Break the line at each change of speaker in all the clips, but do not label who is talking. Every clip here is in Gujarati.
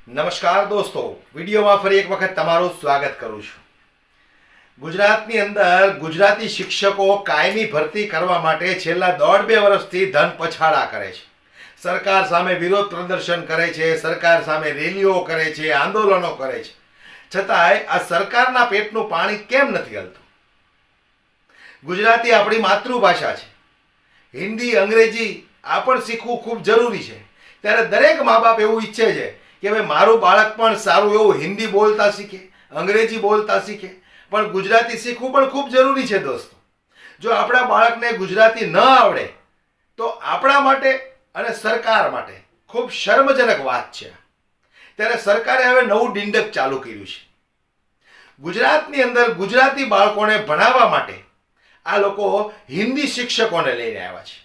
નમસ્કાર દોસ્તો, વિડીયોમાં ફરી એક વખત તમારું સ્વાગત કરું છું। ગુજરાતની અંદર ગુજરાતી શિક્ષકો કાયમી ભરતી કરવા માટે છેલ્લા 1.5-2 વર્ષથી ધન પછાડા કરે છે। સરકાર સામે વિરોધ પ્રદર્શન કરે છે, સરકાર સામે રેલીઓ કરે છે, આંદોલનો કરે છે, છતાંય આ સરકારના પેટનું પાણી કેમ નથી હલતું? ગુજરાતી આપણી માતૃભાષા છે, હિન્દી અંગ્રેજી આ પણ શીખવું ખૂબ જરૂરી છે। ત્યારે દરેક મા બાપ એવું ઈચ્છે છે કે ભાઈ મારું બાળક પણ સારું એવું હિન્દી બોલતા શીખે, અંગ્રેજી બોલતા શીખે, પણ ગુજરાતી શીખવું પણ ખૂબ જરૂરી છે દોસ્તો। જો આપણા બાળકને ગુજરાતી ન આવડે તો આપણા માટે અને સરકાર માટે ખૂબ શર્મજનક વાત છે। ત્યારે સરકારે હવે નવું ડિંડક ચાલુ કર્યું છે। ગુજરાતની અંદર ગુજરાતી બાળકોને ભણાવવા માટે આ લોકો હિન્દી શિક્ષકોને લઈને આવ્યા છે,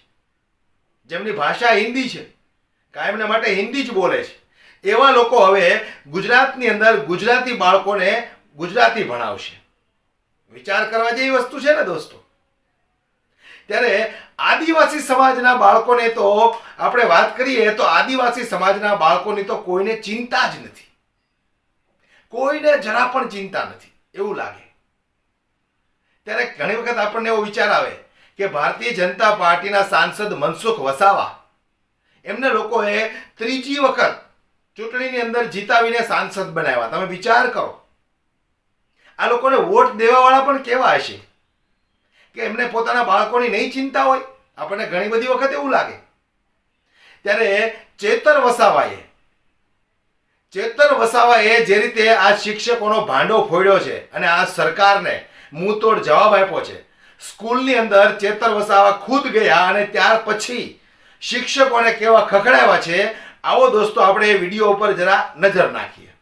જેમની ભાષા હિન્દી છે, કાયમને માટે હિન્દી જ બોલે છે। એવા લોકો હવે ગુજરાતની અંદર ગુજરાતી બાળકોને ગુજરાતી ભણાવશે। વિચાર કરવા જેવી વસ્તુ છે ને દોસ્તો। ત્યારે આદિવાસી સમાજના બાળકોને તો આપણે વાત કરીએ તો આદિવાસી સમાજના બાળકોની તો કોઈને ચિંતા જ નથી, કોઈને જરા પણ ચિંતા નથી એવું લાગે। ત્યારે ઘણી વખત આપણને એવો વિચાર આવે કે ભારતીય જનતા પાર્ટીના સાંસદ મનસુખ વસાવા એમને લોકોએ 3જી વખત ચૂંટણીની અંદર જીતાવીને સાંસદ બનાવ્યા। તમે વિચાર કરો, આ લોકોને વોટ દેવાવાળા પણ કેવા હશે કે એમને પોતાના બાળકોની નહીં ચિંતા હોય? આપણને ઘણી બધી વખત એવું લાગે। ત્યારે ચેતર વસાવાએ જે રીતે આ શિક્ષકોનો ભાંડો ફોડ્યો છે અને આ સરકારને મુંહતોડ જવાબ આપ્યો છે, સ્કૂલની અંદર ચેતર વસાવા ખુદ ગયા અને ત્યાર પછી શિક્ષકોને કેવા ખખડાવ્યા છે, આવો દોસ્તો આપણે એ વિડીયો ઉપર જરા નજર નાખીએ।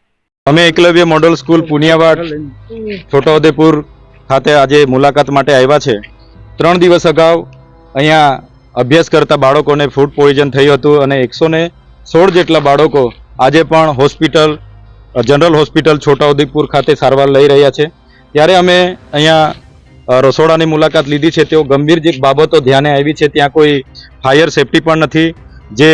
અમે એકલવ્ય મોડલ સ્કૂલ પુનિયાવાડ છોટાઉદેપુર ખાતે આજે મુલાકાત માટે આવ્યા છે। 3 દિવસ અગાઉ અહીંયા અભ્યાસ કરતા બાળકોને ફૂડ પોઈઝન થયું હતું અને 116 જેટલા બાળકો આજે પણ જનરલ હોસ્પિટલ છોટાઉદેપુર ખાતે સારવાર લઈ રહ્યા છે। ત્યારે અમે અહીંયા રસોડાની મુલાકાત લીધી છે। તેઓ ગંભીર જે બાબતો ધ્યાને આવી છે, ત્યાં કોઈ ફાયર સેફટી પણ નથી। જે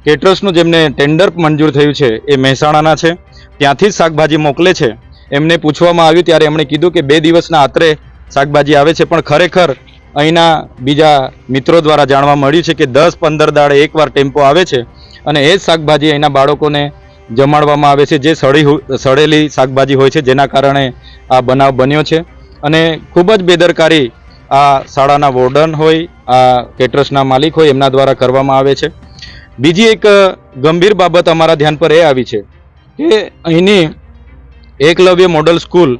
કેટરર્સનું જેમને ટેન્ડર મંજૂર થયું છે એ મહેસાણાના છે, ત્યાંથી જ શાકભાજી મોકલે છે। એમને પૂછવામાં આવ્યું ત્યારે એમણે કીધું કે 2 દિવસના આતરે શાકભાજી આવે છે, પણ ખરેખર અહીંના બીજા મિત્રો દ્વારા જાણવા મળ્યું છે કે 10-15 દાડે એકવાર ટેમ્પો આવે છે અને એ જ શાકભાજી અહીંના બાળકોને જમાડવામાં આવે છે, જે સડેલી શાકભાજી હોય છે, જેના કારણે આ બનાવ બન્યો છે। અને ખૂબ જ બેદરકારી આ શાળાના વોર્ડન હોય, આ કેટરર્સના માલિક હોય, એમના દ્વારા કરવામાં આવે છે। બીજી એક ગંભીર બાબત અમારા ધ્યાન પર એ આવી છે કે અહીંની એકલવ્ય મોડલ સ્કૂલ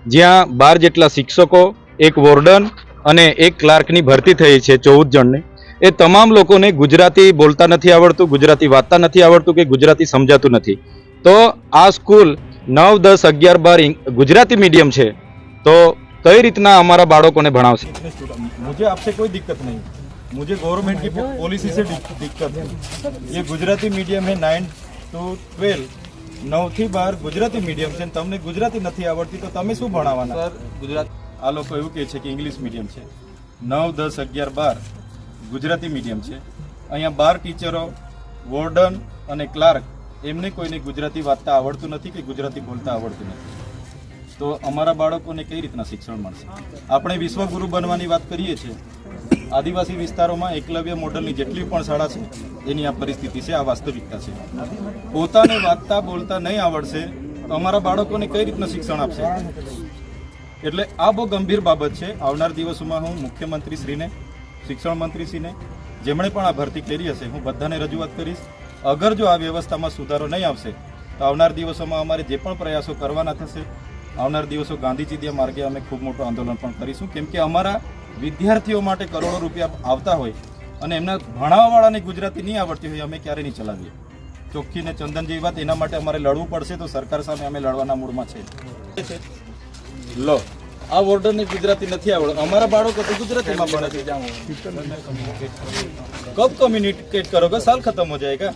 જ્યાં 12 જેટલા શિક્ષકો, એક વોર્ડન અને એક ક્લાર્કની ભરતી થઈ છે 14 જણની, એ તમામ લોકોને ગુજરાતી બોલતા નથી આવડતું, ગુજરાતી વાંચતા નથી આવડતું કે ગુજરાતી સમજાતું નથી। તો આ સ્કૂલ 9, 10, 11, 12 ગુજરાતી मीडियम છે, તો કઈ રીતના અમારા બાળકોને ભણાવશે?
मुझे आपसे कोई दिक्कत नहीं, मुझे गवर्नमेंट की पॉलिसी से दिक्कत है। ये गुजराती मीडियम है 9 to 12, 9 થી 12 ગુજરાતી મીડિયમ છે, તમને ગુજરાતી નથી આવડતી તો તમે શું ભણાવવાના? સર ગુજરાત આ લોકો એવું કહે છે કે ઇંગ્લિશ મીડિયમ છે। 9, 10, 11, 12 ગુજરાતી મીડિયમ છે। અહીંયા 12 ટીચરો, વોર્ડન અને ક્લાર્ક એમને કોઈને ગુજરાતી વાંચતા આવડતું નથી કે ગુજરાતી બોલતા આવડતું નથી, તો અમારા બાળકોને કઈ રીતના શિક્ષણ મળશે? આપણે વિશ્વગુરુ બનવાની વાત કરીએ છીએ, આદિવાસી વિસ્તારોમાં એકલવ્ય મોડલની જેટલી પણ શાળા છે એની આ પરિસ્થિતિ છે, આ વાસ્તવિકતા છે। પોતાને વાંચતા બોલતા નહીં આવડશે તો અમારા બાળકોને કઈ રીતના શિક્ષણ આપશે? એટલે આ બહુ ગંભીર બાબત છે। આવનાર દિવસોમાં હું મુખ્યમંત્રીશ્રીને, શિક્ષણ મંત્રીશ્રીને, જેમણે પણ આ ભરતી કરી હશે, હું બધાને રજૂઆત કરીશ। અગર જો આ વ્યવસ્થામાં સુધારો નહીં આવશે તો આવનાર દિવસોમાં અમારે જે પણ પ્રયાસો કરવાના થશે, આવનાર દિવસો ગાંધીજી માર્ગે અમે ખૂબ મોટું આંદોલન પણ કરીશું, કેમ કે અમારા વિદ્યાર્થીઓ માટે કરોડો રૂપિયા આવતા હોય અને એમના ભણાવવાવાળાને ગુજરાતી નહીં આવડતી હોય, અમે ક્યારે નહીં ચલાવીએ। ચોખ્ખી ને ચંદન જેવી વાત, એના માટે અમારે લડવું પડશે, તો સરકાર સામે અમે લડવાના મૂડમાં છે। લો આ વોર્ડરને ગુજરાતી નથી આવડતું, અમારા બાળકો તો ગુજરાતીમાં ભણે છે। કબ કમ્યુનિકેટ કરોગે, સાલ ખતમ હો જાયેગા।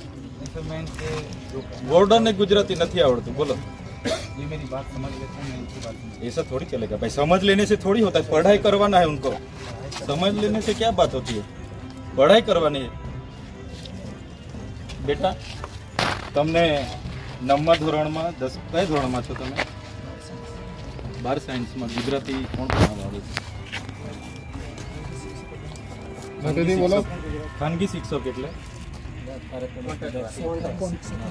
वॉर्डन ने गुजराती नहीं आवड़ती, बोलो ये मेरी बात समझ लेते हैं, ऐसा थोड़ी चलेगा भाई। समझ लेने से थोड़ी होता है, पढ़ाई करवाना है उनको। समझ लेने से क्या बात होती है, पढ़ाई करवानी है। बेटा तमने 9મા ધોરણમાં 10 કયા ધોરણમાં છો તમે? 12 સાયન્સમાં ગુજરાતી કોણ ભણાવવા આવે છે? ખાનગી શિક્ષક એટલે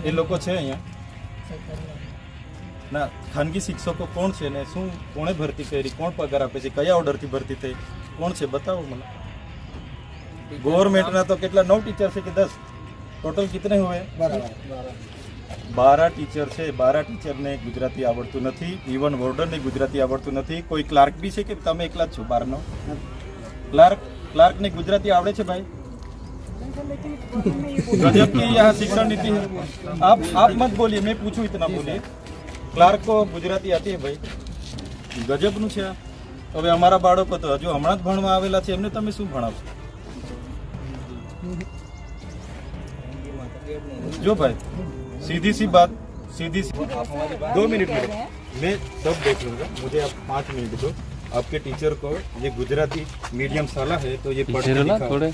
એ લોકો છે અહીંયા ના ખાનગી શિક્ષકો કોણ છે ને શું કોણે ભરતી કરી, કોણ પગાર આપે છે, કયા ઓર્ડરથી ભરતી થઈ, કોણ છે બતાવો મને. ગવર્મેન્ટના તો કેટલા 9 ટીચર છે કે 10? टोटल कितने हुए? 12 टीचर છે. 12 ટીચરને ગુજરાતી આવડતું નથી, ઇવન વોર્ડનને ગુજરાતી આવડતું નથી. કોઈ ક્લાર્ક બી છે કે તમે એકલા જ છો 12 નો? क्लार्क ने गुजराती आवड़े छे भाई? गजब की यहाँ शिक्षण नीति है. आप मत बोलिए, मैं पूछूं इतना बोलिए. क्लार्क को गुजराती आती है भाई? गजबનું છે આ. હવે અમારા બાળકો તો હજુ હમણાં જ ભણવા આવેલા છે, એમને તમે શું ભણાવશો? जो भाई सीधी सी बात 2 मिनट में मैं सब देख लूंगा, मुझे आप 5 मिनट दो. आपके टीचर को ये गुजराती मीडियम शाला है तो ये थोड़े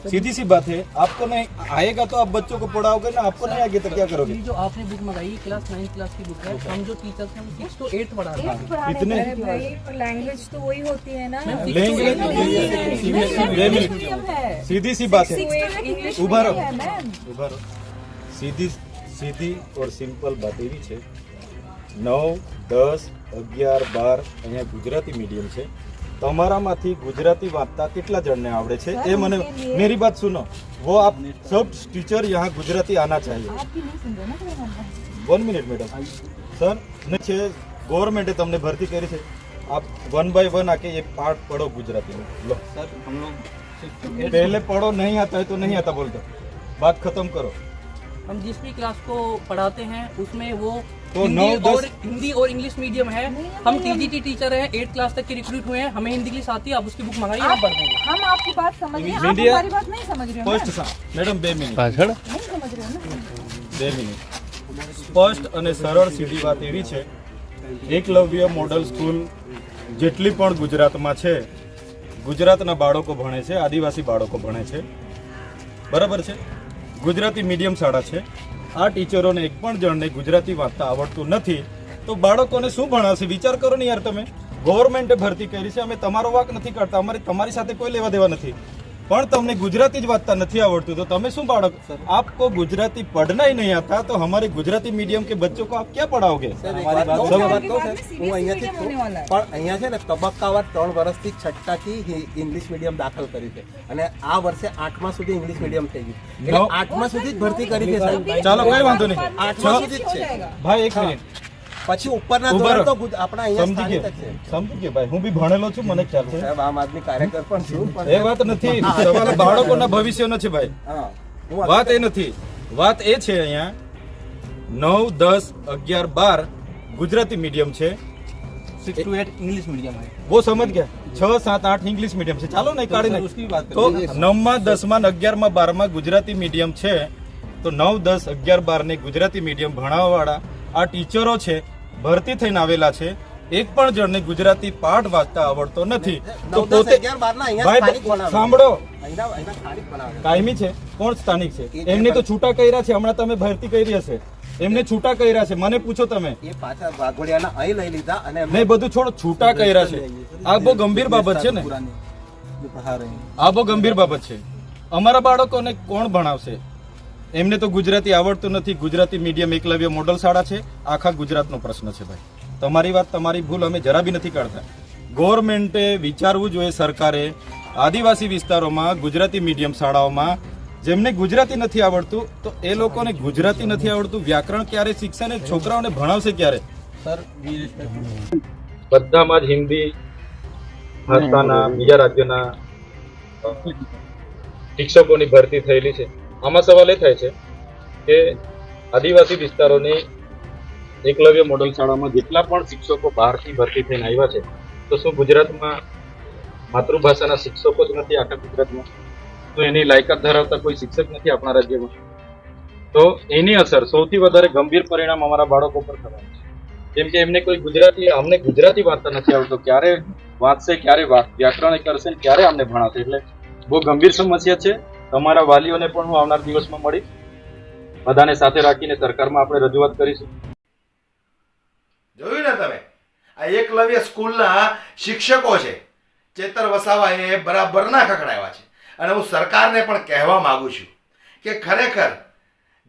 सीधी सी बात है. आपको नहीं आएगा तो आप बच्चों को पढ़ाओगे ना, आपको नहीं आएगा तो क्या करोगे?
जो आपने बुक मंगाई क्लास 9 क्लास की बुक है, हम जो टीचर्स हैं वो 6 to 8 पढ़ा रहे हैं.
कितने
लैंग्वेज तो वही होती है ना.
लैंग्वेज सीधी सी बात है.
इंग्लिश
उभा रहो.
है मैम.
ઉભા રહો. સીધી ઓર સિમ્પલ બાત એવી છે 9, 10, 11, 12 અહીંયા ગુજરાતી મીડિયમ છે. તમારામાંથી ગુજરાતી વાંચતા કેટલા જણને આવડે છે એ મને मेरी बात सुनो. वो आप सब टीचर यहाँ गुजराती आना चाहिए.
आप भी नहीं सुन रहे ना.
1 मिनट मैडम सर ने છે ગવર્મેન્ટે તમને ભરતી કરી છે. आप 1 by 1 आके ये पार्ट पढ़ो गुजराती में. लो
सर हम लोग
पहले पढ़ो, नहीं आता है तो नहीं आता बोल दो, बात खत्म करो.
हम जिस भी क्लास को पढ़ाते हैं उसमें वो
तो 9, 10
हिंदी और इंग्लिश मीडियम है. हम TGT टीचर हैं, 8 क्लास तक के रिक्रूट हुए हैं. हमें हिंदी इंग्लिश आती है, आप उसकी बुक मंगाइए, हम पढ़ देंगे.
हम आपकी बात समझ रहे हैं, आप
मीडिया-
हमारी बात नहीं समझ रहे हो
ફર્સ્ટ
ना.
મેડમ 2 મિનિટ
नहीं समझ रहे हो ना.
2 મિનિટ સ્પષ્ટ અને સરળ સીધી વાત એવી છે, એકલવ્ય મોડલ સ્કૂલ જેટલી પણ ગુજરાતમાં છે, ગુજરાતના બાળકો ભણે છે, આદિવાસી બાળકો ભણે છે, બરાબર છે. ગુજરાતી મીડિયમ શાળા છે. આ ટીચરોને એક પણ જણને ગુજરાતી વાંચતા આવડતું નથી તો બાળકોને શું ભણાવશે? વિચાર કરો ને યાર. તમે ગવર્મેન્ટે ભરતી કરી છે, અમે તમારો વાંક નથી કાઢતા, અમારે તમારી સાથે કોઈ લેવા દેવા નથી, પણ તમને ગુજરાતી જ વાંચતા નથી આવડતું તો તમે શું બાળક? આપકો ગુજરાતી पढ़ना ही नहीं आता तो हमारे गुजराती मीडियम के बच्चों को आप क्या पढ़ाओगे?
दो साल के बाद में CBSE मीडियम होने वाला है.
પણ અહીંયા છે ને તબક્કાવાર 3 વર્ષથી 6ઠાથી ઇંગ્લિશ મીડિયમ દાખલ કર્યું છે અને આ વર્ષે 8મા સુધી ઇંગ્લિશ મીડિયમ થઈ ગયું એટલે 8મા સુધી જ ભરતી કરી છે સાહેબ.
ચાલો કઈ વાંધો નહીં.
8મા સુધી જ છે.
ભાઈ એક મિનિટ
પછી ઉપરના
ઉભા
ધોરણ
રહો.
તો આપણા અહીંયા
સમજી
સ્થાનિક જ
ગયા
છે.
સમજી ગયા ભાઈ, હું બી ભણેલો છું, મને ખ્યાલ છે.
સાહેબ આમ આદમી કાર્યકર પણ છું પણ
એ વાત નથી, તમારા બાળકોના ભવિષ્યનો છે ભાઈ.
હા હું
વાત એ નથી, વાત એ છે અહીંયા 9, 10, 11, 12 ગુજરાતી મીડિયમ છે,
6 to 8 इंग्लिश मीडियम है.
वो समझ गया. 6, 7, 8 इंग्लिश मीडियम છે. ચાલો ને કાઢી નાખ.
उसकी भी बात
તો 9માં 10માં 11માં 12માં ગુજરાતી મીડિયમ છે તો 9, 10, 11, 12 ને ગુજરાતી મીડિયમ ભણાવવાવાળા આ ટીચરો છે, ભરતી થઈને આવેલા છે, એક પણ જણને ગુજરાતી પાઠ વાંચતા આવડતો નથી તો
9, 10,
પોતે
11, 12 ના અહીંયા સ્થાનિક
ભાઈ
બનાવે.
સાંભળો,
અહીંયા સ્થાનિક બનાવે.
કાયમી છે. કોણ સ્થાનિક છે? એમને તો છૂટા કર્યા છે, હમણાં તમે ભરતી કરી હશે, એમને છૂટા કર્યા છે. મને પૂછો તમે.
એ પાછા વાઘોડિયાના અહીં લઈ લીધા અને
નહીં બધું છોડો, છૂટા કર્યા છે. આ બહુ ગંભીર બાબત છે ને, આ બહુ ગંભીર બાબત છે. અમારા બાળકોને કોણ ભણાવશે? એમને તો ગુજરાતી આવડતું નથી. ગુજરાતી મીડિયમ એકલવ્ય મોડલ શાળા છે, આખા ગુજરાતનો પ્રશ્ન છે ભાઈ. તમારી વાત, તમારી ભૂલ અમે જરા બી નથી કાઢતા. ગવર્મેન્ટે વિચારવું જોઈએ, સરકારે આદિવાસી વિસ્તારોમાં ગુજરાતી મીડિયમ શાળાઓમાં જેમને ગુજરાતી નથી આવડતું તો એ લોકોને ગુજરાતી નથી આવડતું, વ્યાકરણ ક્યારે શીખશે ને છોકરાઓને ભણાવશે ક્યારે? બધામાં જ હિન્દી ભાષાના બીજા રાજ્યોના શિક્ષકોની ભરતી થયેલી છે. આમાં સવાલ એ થાય છે કે આદિવાસી વિસ્તારોની એકલવ્ય મોડલ શાળામાં જેટલા પણ શિક્ષકો બહારથી ભરતી થઈને આવ્યા છે તો શું ગુજરાતમાં માતૃભાષાના શિક્ષકો જ નથી આખા ગુજરાતમાં? તો એની લાયકાત ધરાવતા કોઈ શિક્ષક નથી આપણા રાજ્યમાં? તો એની અસર સૌથી વધારે ગંભીર પરિણામ અમારા બાળકો પર થવાનું છે. કેમ કે એમને કોઈ ગુજરાતી, અમને ગુજરાતી વાંચતા નથી આવડતું, ક્યારે વાંચશે, ક્યારે વ્યાકરણ કરશે, ક્યારે અમને ભણાવશે? એટલે બહુ ગંભીર સમસ્યા છે. તમારા વાલીઓને પણ હું આવનાર દિવસમાં મળીશ
બધાને સાથે રાખીને સરકારમાં આપણે રજૂઆત કરીશું.
જોયું ને તમે, આ એકલવ્ય સ્કૂલના શિક્ષકો છે ચેતર વસાવાએ બરાબર ના ખખડાવ્યા છે. અને હું સરકારને પણ કહેવા માંગુ છું કે ખરેખર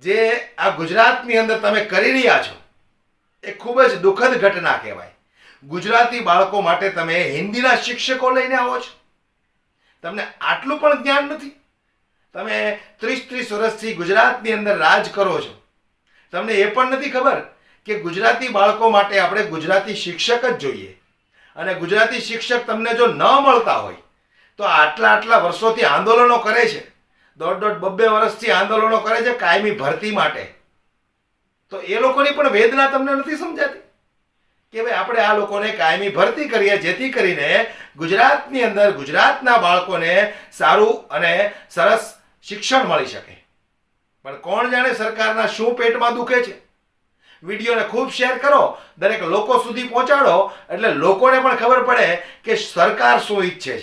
જે આ ગુજરાતની અંદર તમે કરી રહ્યા છો એ ખૂબ જ દુઃખદ ઘટના કહેવાય. ગુજરાતી બાળકો માટે તમે હિન્દીના શિક્ષકો લઈને આવો છો. તમને આટલું પણ જ્ઞાન નથી. તમે 30 વર્ષથી ગુજરાતની અંદર રાજ કરો છો, તમને એ પણ નથી ખબર કે ગુજરાતી બાળકો માટે આપણે ગુજરાતી શિક્ષક જ જોઈએ. અને ગુજરાતી શિક્ષક તમને જો ન મળતા હોય તો આટલા વર્ષોથી આંદોલનો કરે છે, 1.5-2 વર્ષથી આંદોલનો કરે છે કાયમી ભરતી માટે, તો એ લોકોની પણ વેદના તમને નથી સમજાતી કે ભાઈ આપણે આ લોકોને કાયમી ભરતી કરીએ જેથી કરીને ગુજરાતની અંદર ગુજરાતના બાળકોને સારું અને સરસ શિક્ષણ મળી શકે. પણ કોણ જાણે સરકારના શું પેટમાં દુખે છે. વિડીયોને ખૂબ શેર કરો, દરેક લોકો સુધી પહોંચાડો, એટલે લોકોને પણ ખબર પડે કે સરકાર શું ઈચ્છે છે.